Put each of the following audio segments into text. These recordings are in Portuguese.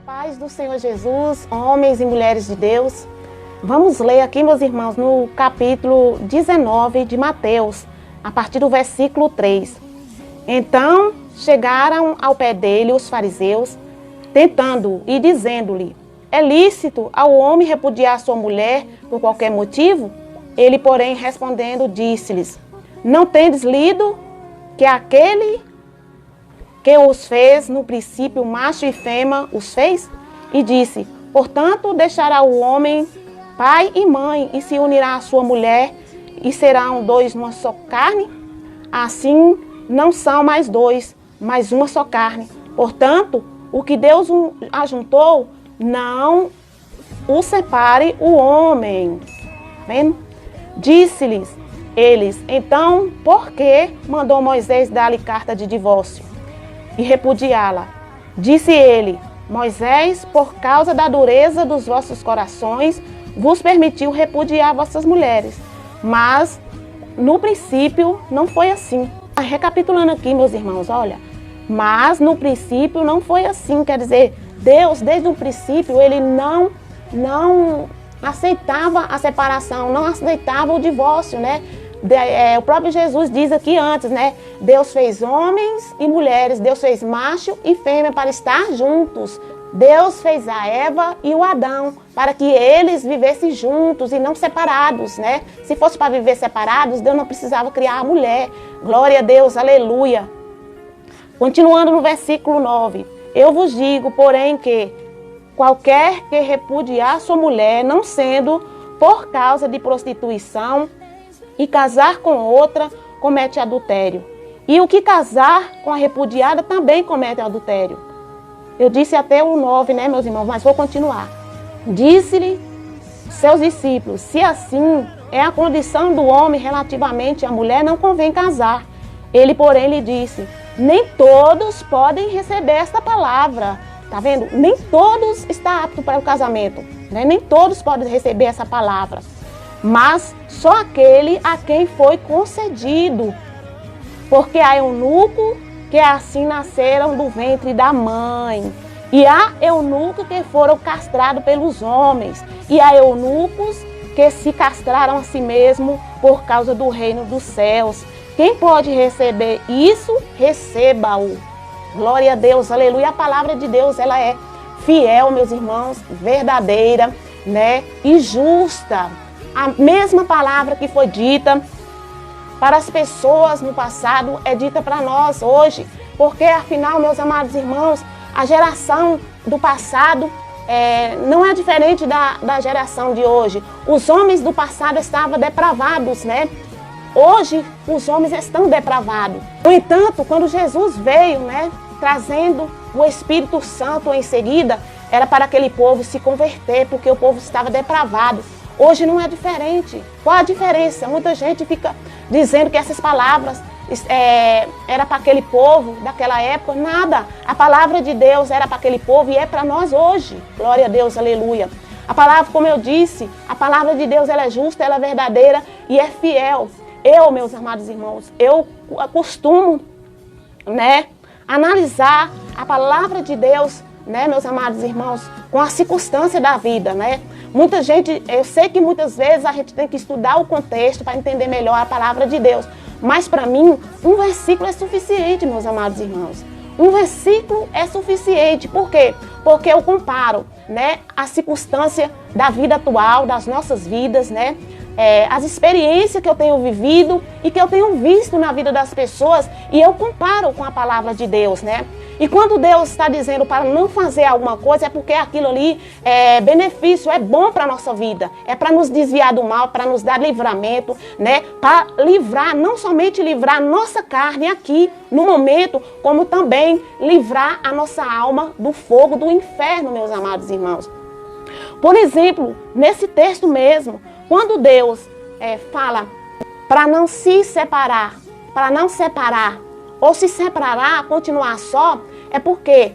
Paz do Senhor Jesus, homens e mulheres de Deus. Vamos ler aqui, meus irmãos, no capítulo 19 de Mateus, a partir do versículo 3. Então chegaram ao pé dele os fariseus, tentando-o e dizendo-lhe: é lícito ao homem repudiar sua mulher por qualquer motivo? Ele, porém, respondendo, disse-lhes: não tendes lido que aquele que os fez, no princípio, macho e fêmea os fez? E disse: portanto, deixará o homem pai e mãe, e se unirá à sua mulher, e serão dois numa só carne? Assim, não são mais dois, mas uma só carne. Portanto, o que Deus ajuntou, não o separe o homem. Vendo? Disse-lhes eles: então, por que mandou Moisés dar-lhe carta de divórcio e repudiá-la? Disse ele: Moisés, por causa da dureza dos vossos corações, vos permitiu repudiar vossas mulheres. Mas, no princípio, não foi assim. Recapitulando aqui, meus irmãos, olha. Mas, no princípio, não foi assim. Quer dizer, Deus, desde o princípio, ele não aceitava a separação, não aceitava o divórcio, né? O próprio Jesus diz aqui antes, né? Deus fez homens e mulheres, Deus fez macho e fêmea para estar juntos. Deus fez a Eva e o Adão para que eles vivessem juntos e não separados, né? Se fosse para viver separados, Deus não precisava criar a mulher. Glória a Deus, aleluia. Continuando no versículo 9. Eu vos digo, porém, que qualquer que repudiar sua mulher, não sendo por causa de prostituição, e casar com outra, comete adultério. E o que casar com a repudiada também comete adultério. Eu disse até o 9, né, meus irmãos, mas vou continuar. Disse-lhe seus discípulos: se assim é a condição do homem relativamente à mulher, não convém casar. Ele, porém, lhe disse: nem todos podem receber esta palavra. Tá vendo? Nem todos estão aptos para o casamento, né? Nem todos podem receber essa palavra. Mas só aquele a quem foi concedido. Porque há eunuco que assim nasceram do ventre da mãe. E há eunucos que foram castrados pelos homens. E há eunucos que se castraram a si mesmos por causa do reino dos céus. Quem pode receber isso, receba-o. Glória a Deus, aleluia. A palavra de Deus, ela é fiel, meus irmãos, verdadeira, né? E justa. A mesma palavra que foi dita para as pessoas no passado é dita para nós hoje. Porque, afinal, meus amados irmãos, a geração do passado não é diferente da geração de hoje. Os homens do passado estavam depravados, né? Hoje, os homens estão depravados. No entanto, quando Jesus veio, né, trazendo o Espírito Santo em seguida, era para aquele povo se converter, porque o povo estava depravado. Hoje não é diferente. Qual a diferença? Muita gente fica dizendo que essas palavras era para aquele povo daquela época. Nada. A palavra de Deus era para aquele povo e é para nós hoje. Glória a Deus, aleluia. A palavra, como eu disse, a palavra de Deus, ela é justa, ela é verdadeira e é fiel. Eu, meus amados irmãos, eu costumo, né, analisar a palavra de Deus, né, meus amados irmãos, com a circunstância da vida, né? Muita gente, eu sei que muitas vezes a gente tem que estudar o contexto para entender melhor a palavra de Deus. Mas para mim, um versículo é suficiente, meus amados irmãos. Um versículo é suficiente. Por quê? Porque eu comparo, né, a circunstância da vida atual, das nossas vidas, né? As experiências que eu tenho vivido e que eu tenho visto na vida das pessoas, e eu comparo com a palavra de Deus, né? E quando Deus está dizendo para não fazer alguma coisa, é porque aquilo ali é benefício, é bom para a nossa vida. É para nos desviar do mal, para nos dar livramento, né? Para livrar, não somente livrar a nossa carne aqui, no momento, como também livrar a nossa alma do fogo do inferno, meus amados irmãos. Por exemplo, nesse texto mesmo, quando Deus fala para não se separar, ou se separar, continuar só, é porque,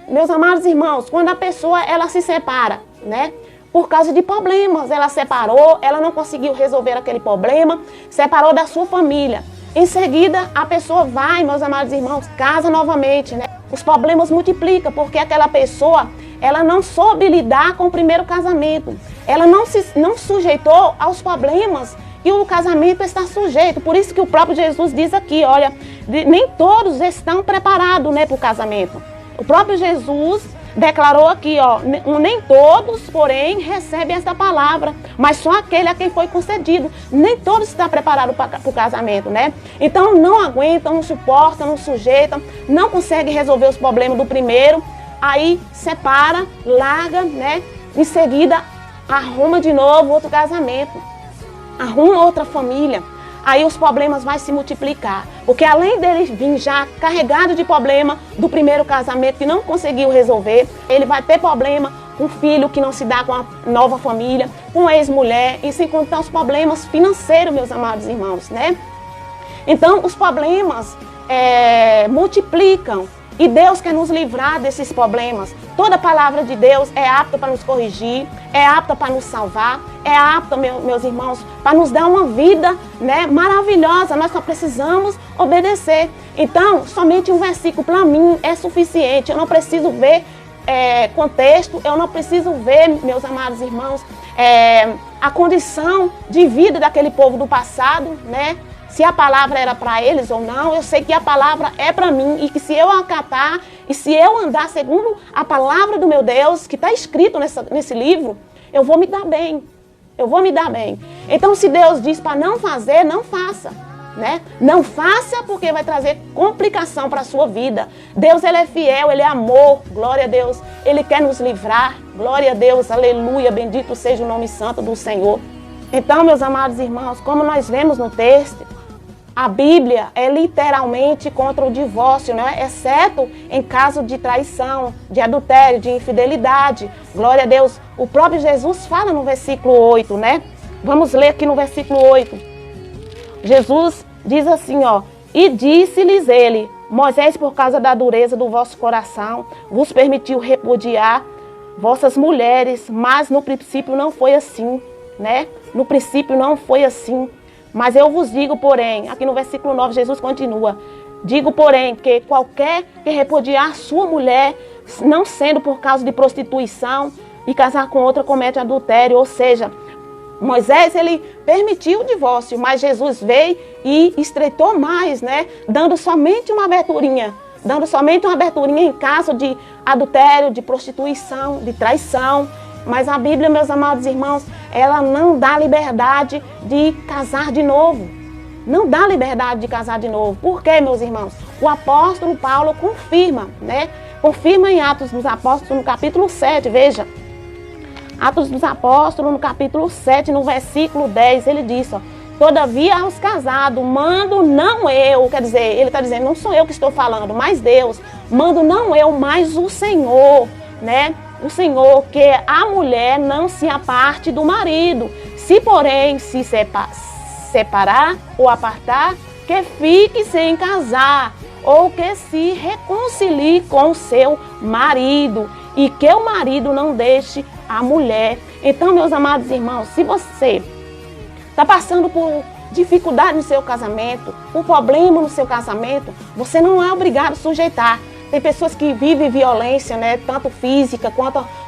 meus amados irmãos, quando a pessoa ela se separa, né, por causa de problemas, ela separou, ela não conseguiu resolver aquele problema, separou da sua família. Em seguida, a pessoa vai, meus amados irmãos, casa novamente, né? Os problemas multiplicam, porque aquela pessoa, ela não soube lidar com o primeiro casamento. Ela não sujeitou aos problemas que o casamento está sujeito. Por isso que o próprio Jesus diz aqui, olha, nem todos estão preparados, né, para o casamento. O próprio Jesus declarou aqui, ó, nem todos, porém, recebem esta palavra, mas só aquele a quem foi concedido. Nem todos estão preparados para o casamento, né? Então não aguentam, não suportam, não sujeitam, não conseguem resolver os problemas do primeiro, aí separa, larga, né? Em seguida arruma de novo outro casamento, arruma outra família. Aí os problemas vão se multiplicar. Porque além dele vir já carregado de problema do primeiro casamento que não conseguiu resolver, ele vai ter problema com o filho que não se dá com a nova família, com a ex-mulher, e sem contar os problemas financeiros, meus amados irmãos, né? Então os problemas multiplicam. E Deus quer nos livrar desses problemas. Toda palavra de Deus é apta para nos corrigir, é apta para nos salvar, é apta, meus irmãos, para nos dar uma vida, né, maravilhosa. Nós só precisamos obedecer. Então, somente um versículo para mim é suficiente. Eu não preciso ver contexto, eu não preciso ver, meus amados irmãos, a condição de vida daquele povo do passado, né? Se a palavra era para eles ou não, eu sei que a palavra é para mim e que se eu acatar e se eu andar segundo a palavra do meu Deus, que está escrito nesse livro, eu vou me dar bem. Eu vou me dar bem. Então, se Deus diz para não fazer, não faça, né? Não faça porque vai trazer complicação para a sua vida. Deus, Ele é fiel, Ele é amor, glória a Deus. Ele quer nos livrar, glória a Deus, aleluia, bendito seja o nome santo do Senhor. Então, meus amados irmãos, como nós vemos no texto, a Bíblia é literalmente contra o divórcio, né? Exceto em caso de traição, de adultério, de infidelidade. Glória a Deus. O próprio Jesus fala no versículo 8, né? Vamos ler aqui no versículo 8. Jesus diz assim, ó: e disse-lhes ele, Moisés, por causa da dureza do vosso coração, vos permitiu repudiar vossas mulheres, mas no princípio não foi assim, né? No princípio não foi assim. Mas eu vos digo, porém, aqui no versículo 9, Jesus continua, digo, porém, que qualquer que repudiar sua mulher, não sendo por causa de prostituição, e casar com outra, comete adultério. Ou seja, Moisés, ele permitiu o divórcio, mas Jesus veio e estreitou mais, né? Dando somente uma aberturinha em caso de adultério, de prostituição, de traição. Mas a Bíblia, meus amados irmãos, ela não dá liberdade de casar de novo. Não dá liberdade de casar de novo. Por quê, meus irmãos? O apóstolo Paulo confirma, né? Confirma em Atos dos Apóstolos, no capítulo 7, veja. Atos dos Apóstolos, no capítulo 7, no versículo 10, ele diz, ó: todavia aos casados, mando não eu, quer dizer, ele está dizendo, não sou eu que estou falando, mas Deus, mando não eu, mas o Senhor, né? O Senhor, que a mulher não se aparte do marido. Se, porém, se separar ou apartar, que fique sem casar, ou que se reconcilie com o seu marido, e que o marido não deixe a mulher. Então, meus amados irmãos, se você está passando por dificuldade no seu casamento, por problema no seu casamento, você não é obrigado a sujeitar. Tem pessoas que vivem violência, né, tanto física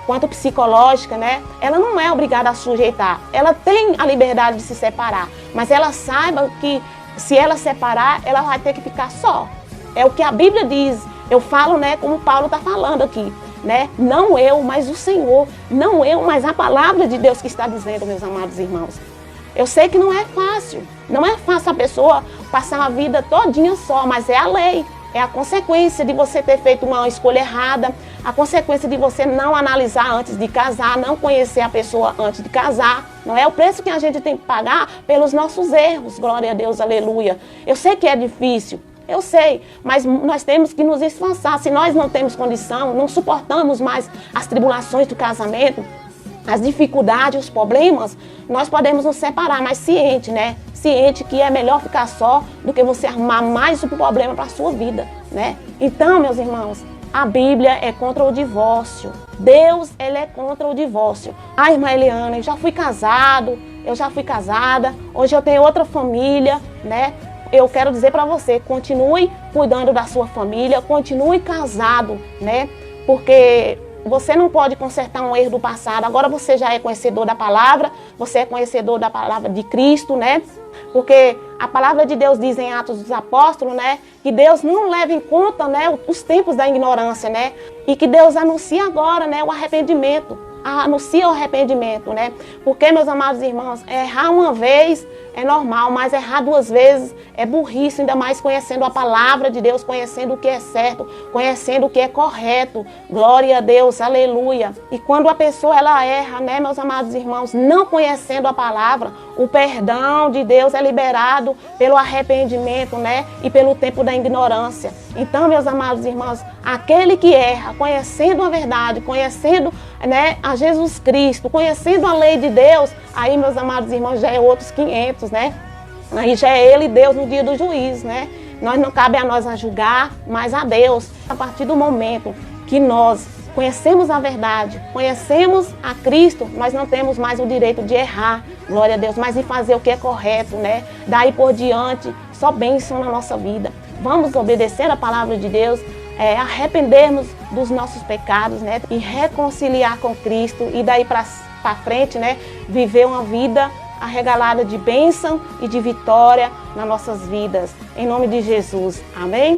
quanto psicológica, né? Ela não é obrigada a sujeitar. Ela tem a liberdade de se separar, mas ela saiba que se ela separar, ela vai ter que ficar só. É o que a Bíblia diz. Eu falo, né, como Paulo está falando aqui, né? Não eu, mas o Senhor. Não eu, mas a palavra de Deus que está dizendo, meus amados irmãos. Eu sei que não é fácil. Não é fácil a pessoa passar a vida todinha só, mas é a lei. É a consequência de você ter feito uma escolha errada, a consequência de você não analisar antes de casar, não conhecer a pessoa antes de casar. Não é o preço que a gente tem que pagar pelos nossos erros, glória a Deus, aleluia. Eu sei que é difícil, eu sei, mas nós temos que nos esforçar. Se nós não temos condição, não suportamos mais as tribulações do casamento, as dificuldades, os problemas, nós podemos nos separar, mas ciente, né? Ciente que é melhor ficar só do que você arrumar mais um problema para a sua vida, né? Então, meus irmãos, a Bíblia é contra o divórcio. Deus, Ele é contra o divórcio. Ah, irmã Eliana, eu já fui casado, eu já fui casada, hoje eu tenho outra família, né? Eu quero dizer para você, continue cuidando da sua família, continue casado, né? Porque você não pode consertar um erro do passado. Agora você já é conhecedor da palavra, você é conhecedor da palavra de Cristo, né? Porque a palavra de Deus diz em Atos dos Apóstolos, né, que Deus não leva em conta, né, os tempos da ignorância, né? E que Deus anuncia agora, né, o arrependimento. Anuncia o arrependimento, né? Porque, meus amados irmãos, errar uma vez é normal, mas errar duas vezes é burrice, ainda mais conhecendo a palavra de Deus, conhecendo o que é certo, conhecendo o que é correto. Glória a Deus, aleluia. E quando a pessoa ela erra, né, meus amados irmãos, não conhecendo a palavra, o perdão de Deus é liberado pelo arrependimento, né, e pelo tempo da ignorância. Então, meus amados irmãos, aquele que erra, conhecendo a verdade, conhecendo, né, a Jesus Cristo, conhecendo a lei de Deus, aí, meus amados irmãos, já é outros 500, né? Aí já é ele Deus no dia do juízo, né? Não cabe a nós a julgar, mas a Deus. A partir do momento que nós conhecemos a verdade, conhecemos a Cristo, nós não temos mais o direito de errar, glória a Deus, mas de fazer o que é correto, né? Daí por diante, só bênção na nossa vida. Vamos obedecer a palavra de Deus, arrependermos dos nossos pecados, né? E reconciliar com Cristo e daí para frente, né? Viver uma vida arregalada de bênção e de vitória nas nossas vidas. Em nome de Jesus. Amém?